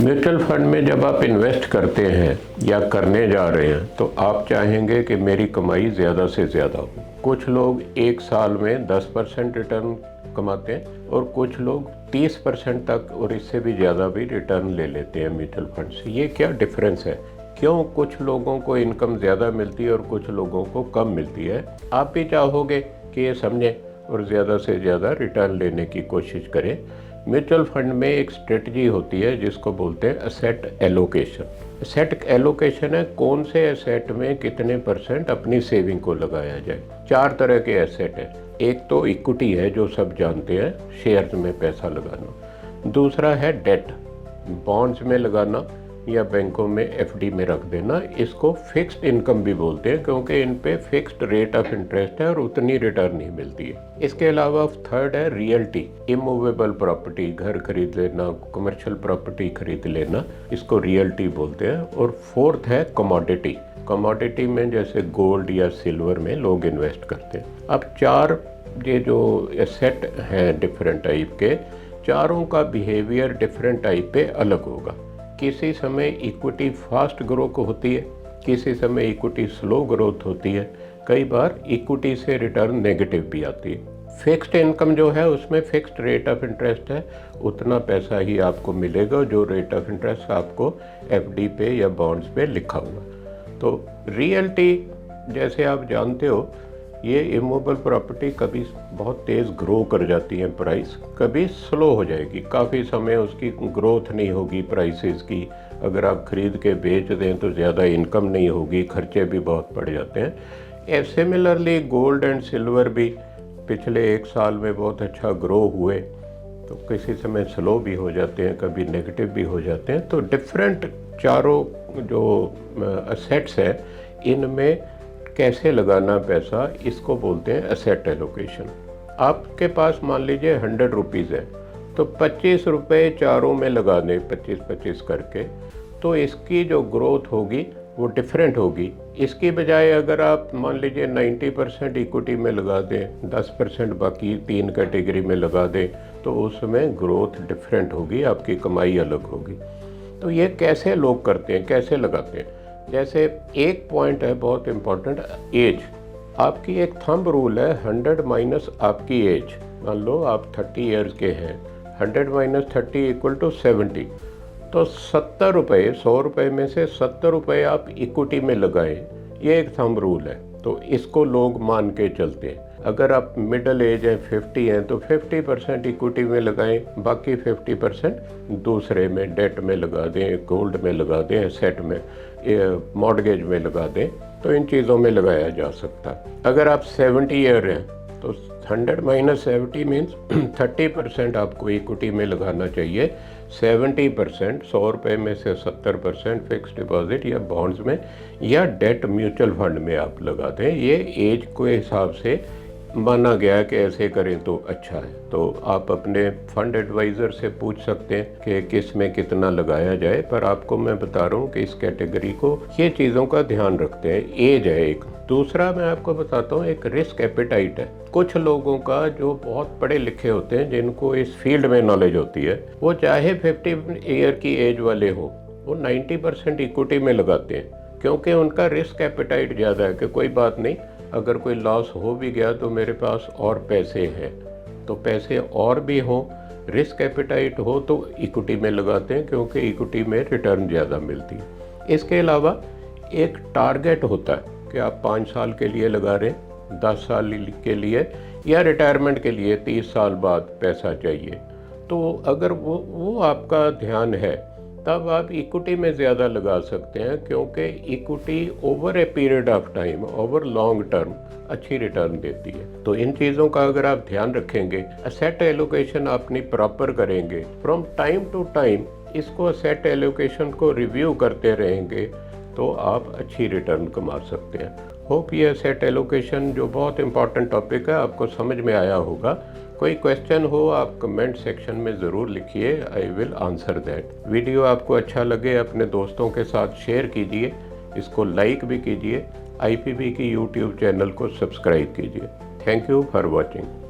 Mutual fund में जब आप इन्वेस्ट करते हैं या करने जा रहे हैं तो आप चाहेंगे कि मेरी कमाई ज़्यादा से ज़्यादा हो। कुछ लोग एक साल में 10% रिटर्न कमाते हैं और कुछ लोग 30% तक और इससे भी ज़्यादा भी रिटर्न ले लेते हैं म्यूचुअल फंड से। ये क्या डिफरेंस है? क्यों कुछ लोगों को इनकम ज़्यादा मिलती है और कुछ लोगों को कम मिलती है? आप भी चाहोगे कि ये समझें और ज़्यादा से ज़्यादा रिटर्न लेने की कोशिश करें। म्यूचुअल फंड में एक स्ट्रेटजी होती है जिसको बोलते हैं एसेट एलोकेशन। एसेट एलोकेशन है कौन से एसेट में कितने % अपनी सेविंग को लगाया जाए। 4 तरह के एसेट है। एक तो इक्विटी है जो सब जानते हैं, शेयर्स में पैसा लगाना। दूसरा है डेट, बॉन्ड्स में लगाना या बैंकों में एफडी में रख देना। इसको फिक्स्ड इनकम भी बोलते हैं क्योंकि इन पे फिक्स्ड रेट ऑफ इंटरेस्ट है और उतनी रिटर्न नहीं मिलती है। इसके अलावा थर्ड है रियल्टी, इमूवेबल प्रॉपर्टी, घर खरीद लेना, कमर्शियल प्रॉपर्टी खरीद लेना, इसको रियल्टी बोलते हैं। और फोर्थ है कमोडिटी। कमोडिटी में जैसे गोल्ड या सिल्वर में लोग इन्वेस्ट करते हैं। अब 4 ये जो एसेट हैं डिफरेंट टाइप के, चारों का बिहेवियर डिफरेंट टाइप पे अलग होगा। किसी समय इक्विटी फास्ट ग्रोथ होती है, किसी समय इक्विटी स्लो ग्रोथ होती है, कई बार इक्विटी से रिटर्न नेगेटिव भी आती है। फिक्स्ड इनकम जो है उसमें फिक्स्ड रेट ऑफ इंटरेस्ट है, उतना पैसा ही आपको मिलेगा जो रेट ऑफ इंटरेस्ट आपको एफडी पे या बॉन्ड्स पे लिखा हुआ। तो रियल्टी जैसे आप जानते हो, ये इमूवेबल प्रॉपर्टी कभी बहुत तेज़ ग्रो कर जाती है प्राइस, कभी स्लो हो जाएगी, काफ़ी समय उसकी ग्रोथ नहीं होगी प्राइसेस की। अगर आप खरीद के बेच दें तो ज़्यादा इनकम नहीं होगी, खर्चे भी बहुत बढ़ जाते हैं। सिमिलरली गोल्ड एंड सिल्वर भी पिछले 1 साल में बहुत अच्छा ग्रो हुए तो किसी समय स्लो भी हो जाते हैं, कभी नेगेटिव भी हो जाते हैं। तो डिफरेंट चारों जो एसेट्स हैं इनमें कैसे लगाना पैसा, इसको बोलते हैं एसेट एलोकेशन। आपके पास मान लीजिए 100 रुपीज़ है तो 25 रुपये चारों में लगा दें 25-25 करके, तो इसकी जो ग्रोथ होगी वो डिफरेंट होगी। इसकी बजाय अगर आप मान लीजिए 90% इक्विटी में लगा दें, 10% बाकी 3 कैटेगरी में लगा दें, तो उसमें ग्रोथ डिफरेंट होगी, आपकी कमाई अलग होगी। तो ये कैसे लोग करते हैं, कैसे लगाते हैं? जैसे एक पॉइंट है बहुत इम्पोर्टेंट, एज। आपकी एक थंब रूल है 100 माइनस आपकी एज। मान लो आप 30 ईयर्स के हैं, 100 माइनस 30 इक्वल टू 70। तो 70 रुपये, 100 रुपये में से 70 रुपये आप इक्विटी में लगाएं, ये एक थंब रूल है। तो इसको लोग मान के चलते हैं। अगर आप मिडिल एज हैं, 50 हैं, तो 50% इक्विटी में लगाएं, बाकी 50% दूसरे में, डेट में लगा दें, गोल्ड में लगा दें, एसेट में, मॉर्गेज में लगा दें। तो इन चीज़ों में लगाया जा सकता है। अगर आप 70 ईयर हैं तो 100 माइनस 70 मीन्स 30% आपको इक्विटी में लगाना चाहिए, 70% 100 रुपये में से 70% फिक्स डिपॉजिट या बॉन्ड्स में या डेट म्यूचुअल फंड में आप लगा दें। ये एज के हिसाब से माना गया है कि ऐसे करें तो अच्छा है। तो आप अपने फंड एडवाइज़र से पूछ सकते हैं कि किस में कितना लगाया जाए, पर आपको मैं बता रहा हूँ कि इस कैटेगरी को ये चीज़ों का ध्यान रखते हैं। एज है एक। दूसरा मैं आपको बताता हूँ, एक रिस्क एपेटाइट है। कुछ लोगों का जो बहुत पढ़े लिखे होते हैं, जिनको इस फील्ड में नॉलेज होती है, वो चाहे 50 ईयर की एज वाले हो, वो 90% इक्विटी में लगाते हैं क्योंकि उनका रिस्क एपेटाइट ज़्यादा है कि कोई बात नहीं, अगर कोई लॉस हो भी गया तो मेरे पास और पैसे हैं। तो पैसे और भी हों, रिस्क एपेटाइट हो तो इक्विटी में लगाते हैं क्योंकि इक्विटी में रिटर्न ज़्यादा मिलती है। इसके अलावा एक टारगेट होता है कि आप 5 साल के लिए लगा रहे हैं, 10 साल के लिए, या रिटायरमेंट के लिए 30 साल बाद पैसा चाहिए। तो अगर वो आपका ध्यान है तब आप इक्विटी में ज़्यादा लगा सकते हैं क्योंकि equity over a period of time, over long term अच्छी रिटर्न देती है। तो इन चीज़ों का अगर आप ध्यान रखेंगे, एसेट एलोकेशन अपनी प्रॉपर करेंगे, फ्रॉम टाइम टू टाइम इसको एसेट एलोकेशन को रिव्यू करते रहेंगे, तो आप अच्छी रिटर्न कमा सकते हैं। होप ये एसेट एलोकेशन जो बहुत इंपॉर्टेंट टॉपिक है आपको समझ में आया होगा। कोई क्वेश्चन हो आप कमेंट सेक्शन में ज़रूर लिखिए, I will answer that. Video आपको अच्छा लगे अपने दोस्तों के साथ शेयर कीजिए, इसको लाइक भी कीजिए, IPB की यूट्यूब चैनल को सब्सक्राइब कीजिए। Thank you for watching.